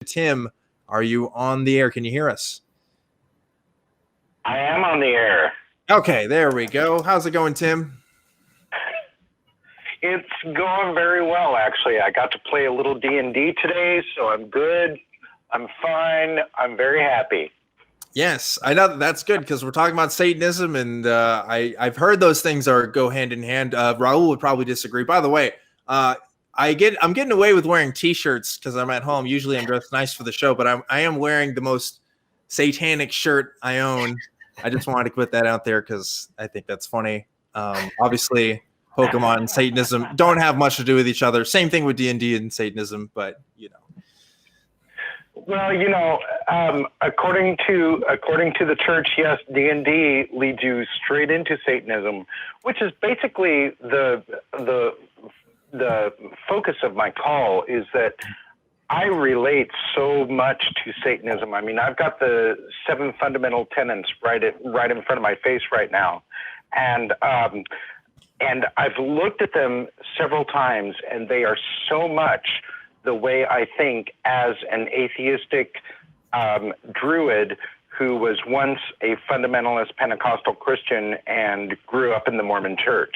Tymm, are you on the air? Can you hear us? I am on the air. Okay, there we go. How's it going, Tymm? It's going very well, actually. I got to play a little D&D today, so I'm good. I'm fine. I'm very happy. Yes, I know that's good because we're talking about Satanism, and I've heard those things go hand in hand. Raul would probably disagree. By the way, I'm getting away with wearing T-shirts because I'm at home. Usually, I'm dressed nice for the show, but I am wearing the most satanic shirt I own. I just wanted to put that out there because I think that's funny. Obviously, Pokemon and Satanism don't have much to do with each other. Same thing with D&D and Satanism, but you know. Well, according to the church, yes, D&D leads you straight into Satanism, which is basically the focus of my call. Is that I relate so much to Satanism. I mean, I've got the 7 fundamental tenets right in front of my face right now, and I've looked at them several times, and they are so much the way I think as an atheistic druid who was once a fundamentalist Pentecostal Christian and grew up in the Mormon church.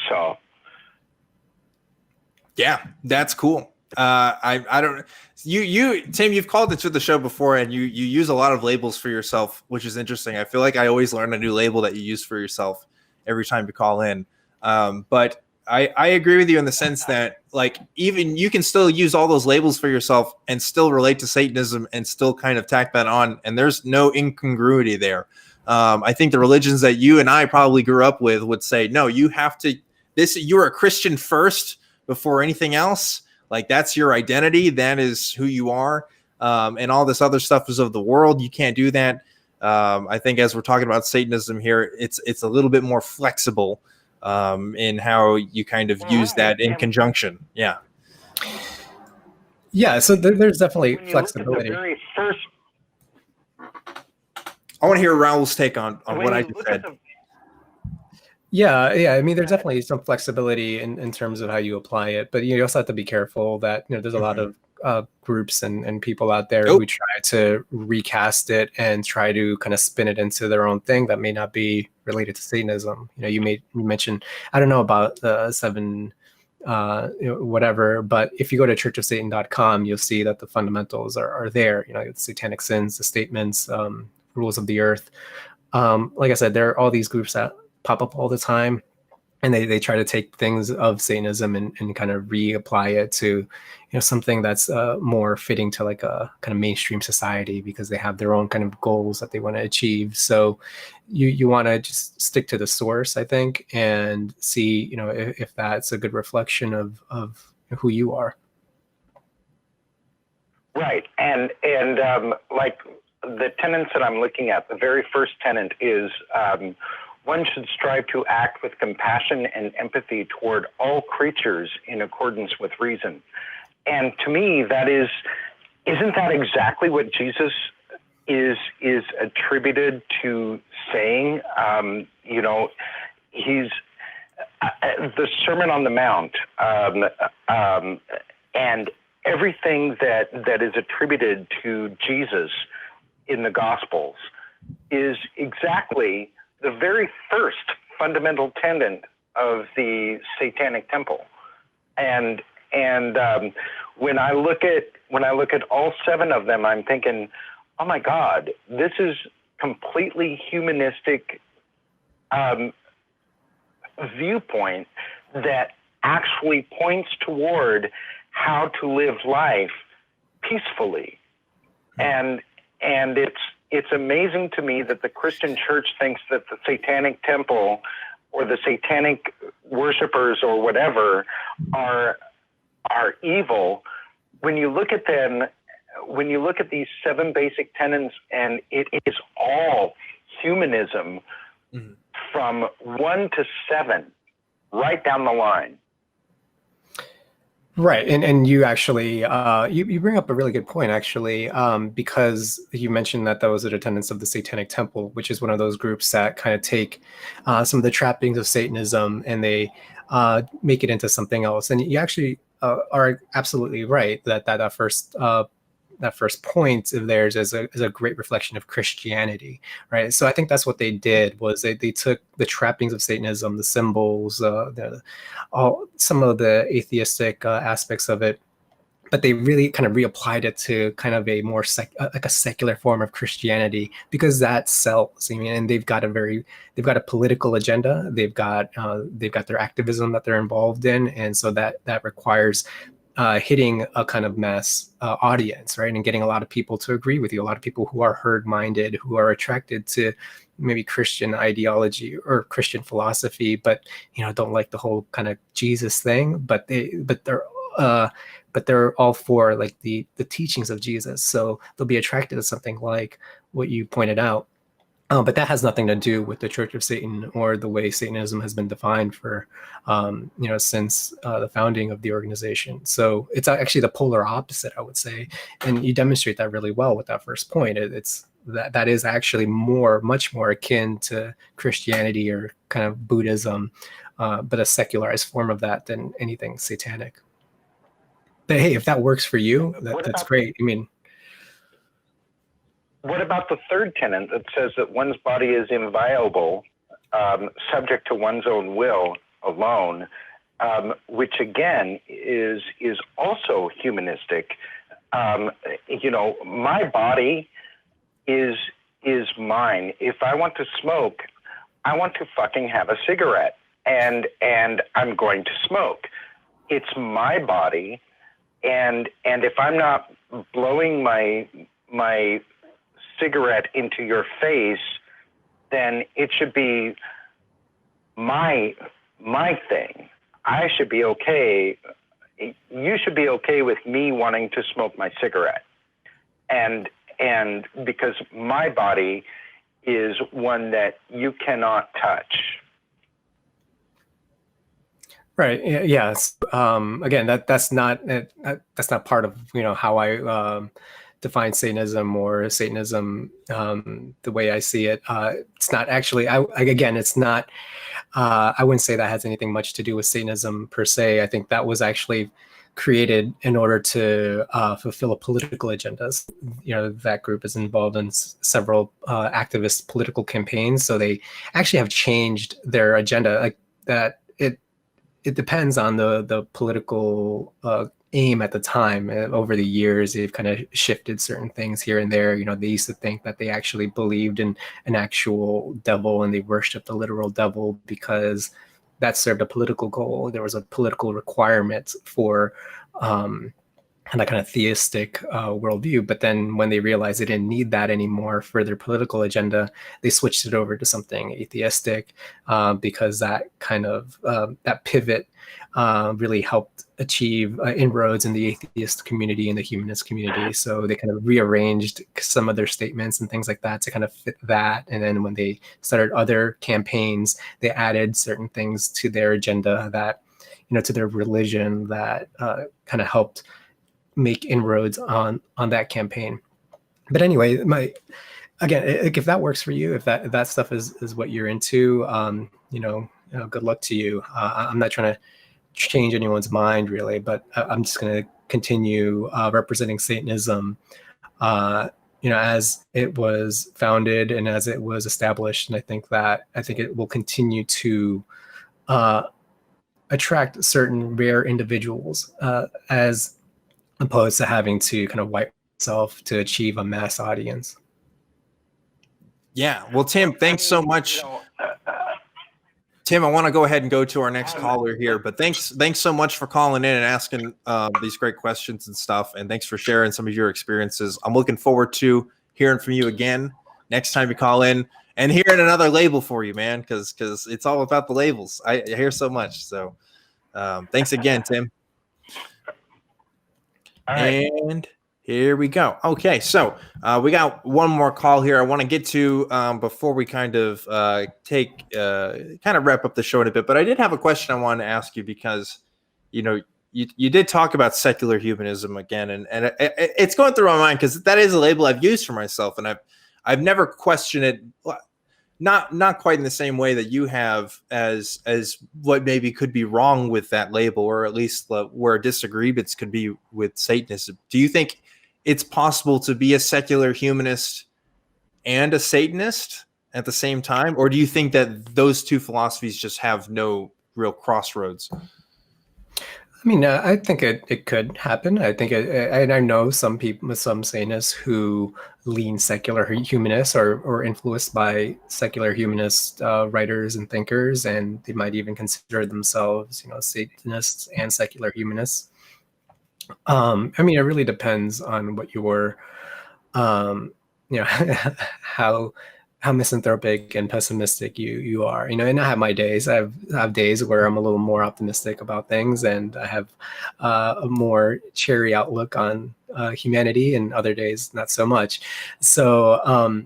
So, yeah, that's cool. I don't Tymm, you've called into the show before, and you use a lot of labels for yourself, which is interesting. I feel like I always learn a new label that you use for yourself every time you call in. But I agree with you in the sense that, like, even you can still use all those labels for yourself and still relate to Satanism and still kind of tack that on. And there's no incongruity there. I think the religions that you and I probably grew up with would say, no, you have to, you're a Christian first before anything else. Like, that's your identity. That is who you are. And all this other stuff is of the world. You can't do that. I think as we're talking about Satanism here, it's a little bit more flexible in how you kind of use that in conjunction. Yeah. So there's definitely flexibility. I want to hear Raul's take on what I just said. Yeah. I mean, there's definitely some flexibility in terms of how you apply it, but you also have to be careful that, there's a lot of groups and people out there who try to recast it and try to kind of spin it into their own thing that may not be related to Satanism. You mentioned, I don't know about the 7 whatever, but if you go to churchofsatan.com, you'll see that the fundamentals are there. The satanic sins, the statements, rules of the earth. Like I said, there are all these groups that pop up all the time, and they try to take things of Satanism and kind of reapply it to something that's more fitting to like a kind of mainstream society, because they have their own kind of goals that they want to achieve. So you want to just stick to the source, I think, and see if that's a good reflection of who you are. Right. And like the tenets that I'm looking at, the very first tenet is one should strive to act with compassion and empathy toward all creatures in accordance with reason. And to me, isn't that exactly what Jesus is attributed to saying? He's the Sermon on the Mount, and everything that is attributed to Jesus in the Gospels is exactly the very first fundamental tenet of the Satanic Temple. And when I look at all 7 of them, I'm thinking, oh my God, this is completely humanistic viewpoint that actually points toward how to live life peacefully. And it's amazing to me that the Christian church thinks that the Satanic Temple or the satanic worshipers or whatever are evil. When you look at them, when you look at these 7 basic tenets, and it is all humanism from 1 to 7, right down the line. Right. And you actually, you bring up a really good point, actually, because you mentioned that those are the tenets of the Satanic Temple, which is one of those groups that kind of take some of the trappings of Satanism and they make it into something else. And you actually are absolutely right that first first point of theirs as a great reflection of Christianity, right? So I think that's what they did, was they took the trappings of Satanism, the symbols, some of the atheistic aspects of it, but they really kind of reapplied it to kind of a more like a secular form of Christianity, because that sells. I mean, and they've got a political agenda. They've got their activism that they're involved in, and so that requires hitting a kind of mass audience, right, and getting a lot of people to agree with you. A lot of people who are herd-minded, who are attracted to maybe Christian ideology or Christian philosophy, but don't like the whole kind of Jesus thing. But they're all for like the teachings of Jesus, so they'll be attracted to something like what you pointed out. But that has nothing to do with the Church of Satan or the way Satanism has been defined for, since the founding of the organization. So it's actually the polar opposite, I would say, and you demonstrate that really well with that first point. It's that is actually much more akin to Christianity or kind of Buddhism, but a secularized form of that than anything satanic. But hey, if that works for you, that's great. I mean, what about the third tenet that says that one's body is inviolable, subject to one's own will alone, which again is also humanistic? My body is mine. If I want to smoke, I want to fucking have a cigarette, and I'm going to smoke. It's my body. And if I'm not blowing my cigarette into your face, then it should be my thing. I should be okay. You should be okay with me wanting to smoke my cigarette. And because my body is one that you cannot touch. Right. Yes. Again, that's not part of how I define Satanism or Satanism the way I see it. It's not actually. It's not. I wouldn't say that has anything much to do with Satanism per se. I think that was actually created in order to fulfill a political agenda. That group is involved in several activist political campaigns, so they actually have changed their agenda like that. It depends on the political aim at the time. Over the years, they've kind of shifted certain things here and there. They used to think that they actually believed in an actual devil and they worshiped the literal devil because that served a political goal. There was a political requirement for and that kind of theistic worldview. But then when they realized they didn't need that anymore for their political agenda, they switched it over to something atheistic because that kind of that pivot really helped achieve inroads in the atheist community and the humanist community. So they kind of rearranged some of their statements and things like that to kind of fit that. And then when they started other campaigns, they added certain things to their agenda that, to their religion that kind of helped make inroads on that campaign. But anyway, if that works for you, if that stuff is what you're into, good luck to you. I'm not trying to change anyone's mind really, but I'm just going to continue representing Satanism, as it was founded and as it was established. And I think it will continue to attract certain rare individuals as opposed to having to kind of wipe itself to achieve a mass audience. Yeah. Well, Tymm, thanks so much. Tymm, I want to go ahead and go to our next caller here, but thanks so much for calling in and asking these great questions and stuff. And thanks for sharing some of your experiences. I'm looking forward to hearing from you again next time you call in and hearing another label for you, man, because it's all about the labels. I hear so much. So thanks again, Tymm. Right. And here we go. Okay, so we got one more call here I want to get to before we kind of wrap up the show in a bit. But I did have a question I wanted to ask you because, you did talk about secular humanism again, and it's going through my mind because that is a label I've used for myself, and I've never questioned it. Not quite in the same way that you have as what maybe could be wrong with that label, or at least where disagreements could be with Satanism. Do you think it's possible to be a secular humanist and a Satanist at the same time? Or do you think that those two philosophies just have no real crossroads? I mean, I think it could happen. I think and I know some people, some Satanists who lean secular humanists or influenced by secular humanist writers and thinkers, and they might even consider themselves, Satanists and secular humanists. I mean, it really depends on what your, how misanthropic and pessimistic you are, and I have my days. I have days where I'm a little more optimistic about things, and I have a more cheery outlook on humanity, and other days not so much. So,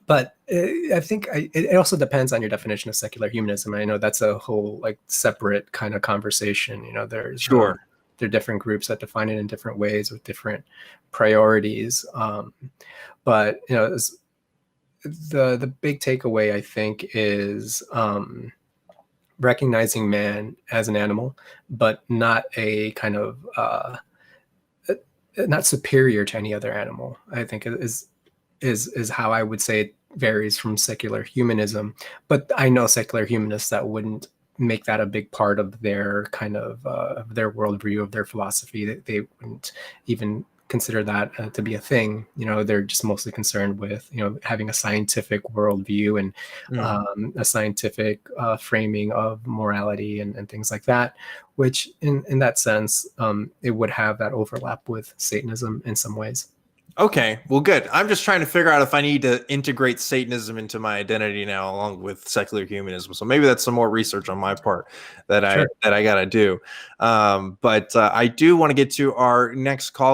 but I think it also depends on your definition of secular humanism. I know that's a whole separate kind of conversation. There's Sure. there are different groups that define it in different ways with different priorities. But the big takeaway, I think, is recognizing man as an animal, but not a kind of not superior to any other animal. I think is how I would say it varies from secular humanism. But I know secular humanists that wouldn't make that a big part of their kind of their worldview, of their philosophy. They wouldn't even consider that to be a thing. They're just mostly concerned with having a scientific worldview and a scientific framing of morality and things like that, which in that sense it would have that overlap with Satanism in some ways. Okay, well, good. I'm just trying to figure out if I need to integrate Satanism into my identity now, along with secular humanism. So maybe that's some more research on my part that I got to do. But I do want to get to our next call.